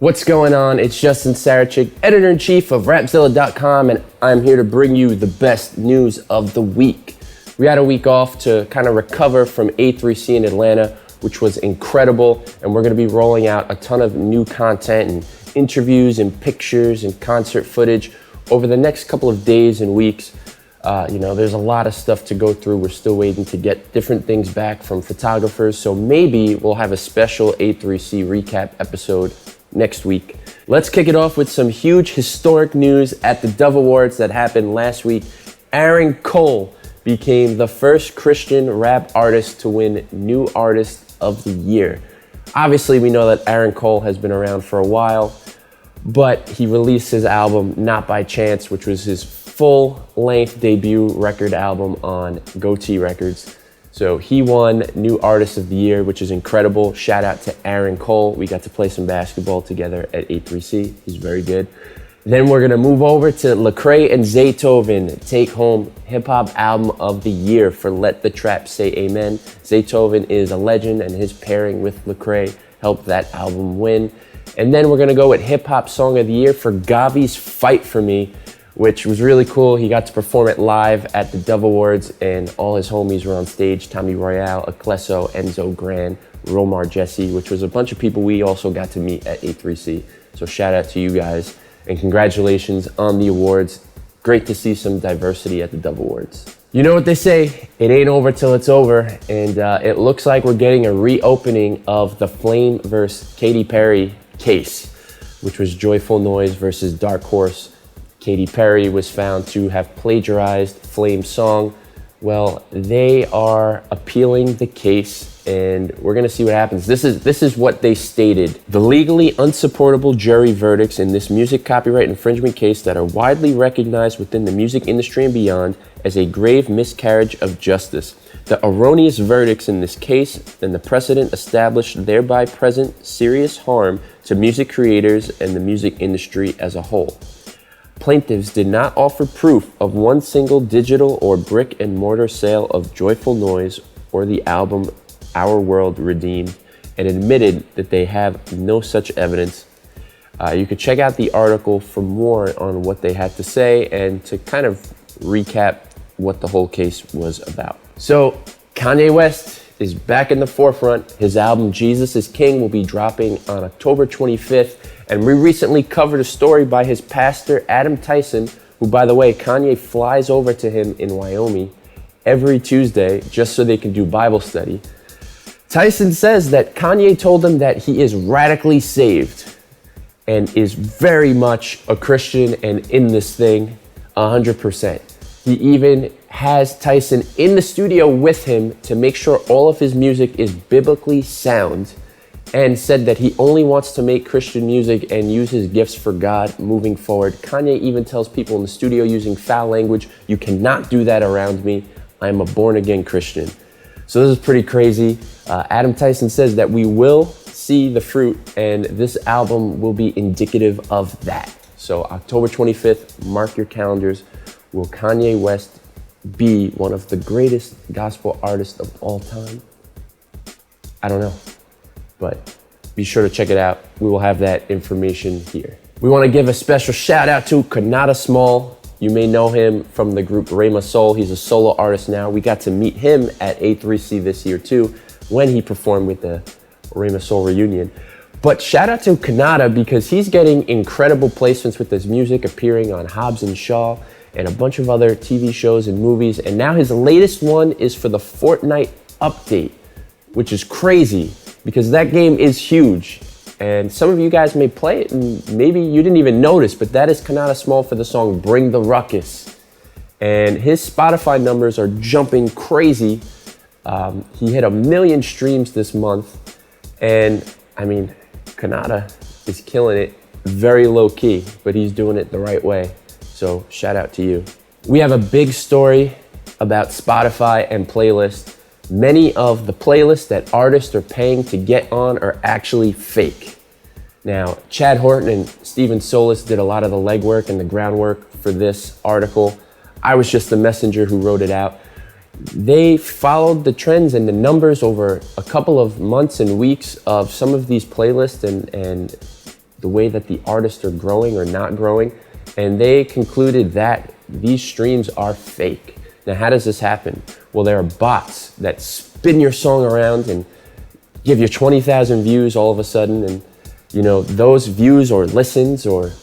What's going on? It's Justin Sarachik, editor-in-chief of Rapzilla.com, and I'm here to bring you the best news of the week. We had a week off to kind of recover from A3C in Atlanta, which was incredible, and we're going to be rolling out a ton of new content and interviews and pictures and concert footage over the next couple of days and weeks. There's a lot of stuff to go through. We're still waiting to get different things back from photographers, so maybe we'll have a special A3C recap episode next week. Let's kick it off with some huge historic news at the Dove Awards that happened last week. Aaron Cole became the first Christian rap artist to win New Artist of the Year. Obviously, we know that Aaron Cole has been around for a while, but he released his album Not By Chance, which was his full-length debut record album on GAWVI Records. So he won New Artist of the Year, which is incredible. Shout out to Aaron Cole. We got to play some basketball together at A3C. He's very good. Then we're gonna move over to Lecrae and Zaytoven take home Hip Hop Album of the Year for Let the Trap Say Amen. Zaytoven is a legend, and his pairing with Lecrae helped that album win. And then we're gonna go with Hip Hop Song of the Year for GAWVI's Fight For Me, which was really cool. He got to perform it live at the Dove Awards, and all his homies were on stage: Tommy Royale, Ecleso, Enzo Gran, Romar Jesse, which was a bunch of people we also got to meet at A3C. So shout out to you guys, and congratulations on the awards. Great to see some diversity at the Dove Awards. You know what they say, it ain't over till it's over, and it looks like we're getting a reopening of the Flame vs. Katy Perry case, which was Joyful Noise versus Dark Horse. Katy Perry was found to have plagiarized Flame's song. Well, they are appealing the case, and we're gonna see what happens. This is what they stated. The legally unsupportable jury verdicts in this music copyright infringement case that are widely recognized within the music industry and beyond as a grave miscarriage of justice. The erroneous verdicts in this case and the precedent established thereby present serious harm to music creators and the music industry as a whole. Plaintiffs did not offer proof of one single digital or brick and mortar sale of Joyful Noise or the album Our World Redeemed, and admitted that they have no such evidence. You could check out the article for more on what they had to say and to kind of recap what the whole case was about. So Kanye West is back in the forefront. His album Jesus is King will be dropping on October 25th. And we recently covered a story by his pastor, Adam Tyson, who, by the way, Kanye flies over to him in Wyoming every Tuesday just so they can do Bible study. Tyson says that Kanye told him that he is radically saved and is very much a Christian and in this thing 100%. He even has Tyson in the studio with him to make sure all of his music is biblically sound, and said that he only wants to make Christian music and use his gifts for God moving forward. Kanye even tells people in the studio using foul language, "You cannot do that around me. I'm a born-again Christian." So this is pretty crazy. Adam Tyson says that we will see the fruit, and this album will be indicative of that. So October 25th, mark your calendars. Will Kanye West be one of the greatest gospel artists of all time? I don't know, but be sure to check it out. We will have that information here. We want to give a special shout out to Kanata Small. You may know him from the group Rema Soul. He's a solo artist now. We got to meet him at A3C this year too, when he performed with the Rema Soul reunion. But shout out to Kanata because he's getting incredible placements with his music, appearing on Hobbs and Shaw and a bunch of other TV shows and movies. And now his latest one is for the Fortnite update, which is crazy because that game is huge. And some of you guys may play it and maybe you didn't even notice, but that is Kanata Small for the song Bring the Ruckus. And his Spotify numbers are jumping crazy. He hit 1 million streams this month. And I mean, Kanata is killing it, very low key, but he's doing it the right way. So shout out to you. We have a big story about Spotify and playlists. Many of the playlists that artists are paying to get on are actually fake. Now, Chad Horton and Steven Solis did a lot of the legwork and the groundwork for this article. I was just the messenger who wrote it out. They followed the trends and the numbers over a couple of months and weeks of some of these playlists and the way that the artists are growing or not growing, and they concluded that these streams are fake. Now, how does this happen? Well, there are bots that spin your song around and give you 20,000 views all of a sudden, and those views or listens or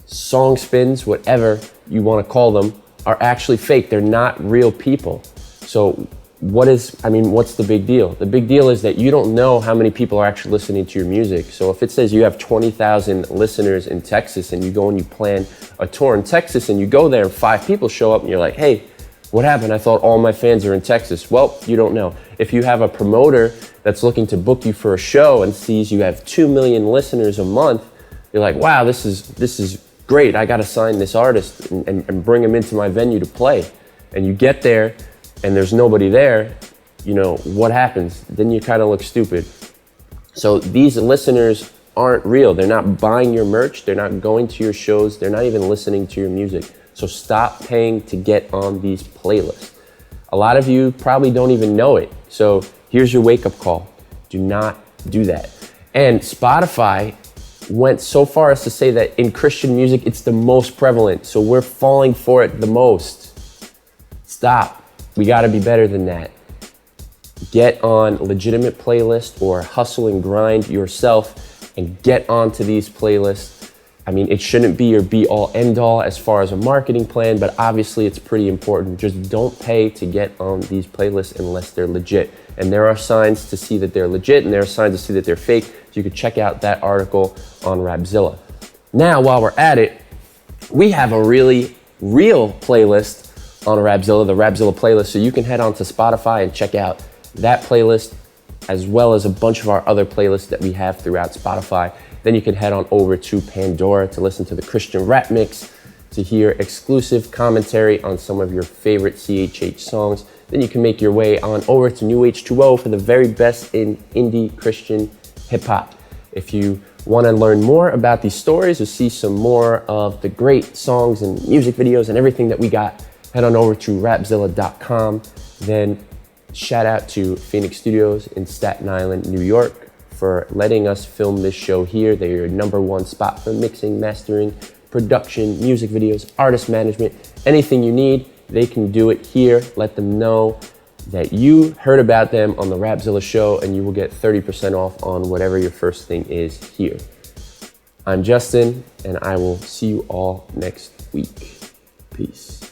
song spins, whatever you want to call them, are actually fake. They're not real people. So what's the big deal? The big deal is that you don't know how many people are actually listening to your music. So if it says you have 20,000 listeners in Texas and you go and you plan a tour in Texas and you go there and 5 people show up and you're like, hey, what happened? I thought all my fans are in Texas. Well, you don't know. If you have a promoter that's looking to book you for a show and sees you have 2 million listeners a month, you're like, wow, this is great. I got to sign this artist and bring him into my venue to play. And you get there and there's nobody there, what happens? Then you kind of look stupid. So these listeners aren't real. They're not buying your merch. They're not going to your shows. They're not even listening to your music. So stop paying to get on these playlists. A lot of you probably don't even know it. So here's your wake-up call. Do not do that. And Spotify went so far as to say that in Christian music, it's the most prevalent. So we're falling for it the most. Stop. We got to be better than that. Get on legitimate playlists or hustle and grind yourself and get onto these playlists. It shouldn't be your be-all, end-all as far as a marketing plan, but obviously it's pretty important. Just don't pay to get on these playlists unless they're legit. And there are signs to see that they're legit, and there are signs to see that they're fake. So you can check out that article on Rapzilla. Now, while we're at it, we have a really real playlist on Rapzilla, the Rapzilla playlist. So you can head on to Spotify and check out that playlist, as well as a bunch of our other playlists that we have throughout Spotify. Then you can head on over to Pandora to listen to the Christian Rap Mix, to hear exclusive commentary on some of your favorite CHH songs. Then you can make your way on over to New H2O for the very best in indie Christian hip hop. If you want to learn more about these stories or see some more of the great songs and music videos and everything that we got, head on over to Rapzilla.com. Then shout out to Fenix Studios in Staten Island, New York, for letting us film this show here. They're your #1 spot for mixing, mastering, production, music videos, artist management, anything you need, they can do it here. Let them know that you heard about them on the Rapzilla show, and you will get 30% off on whatever your first thing is here. I'm Justin, and I will see you all next week. Peace.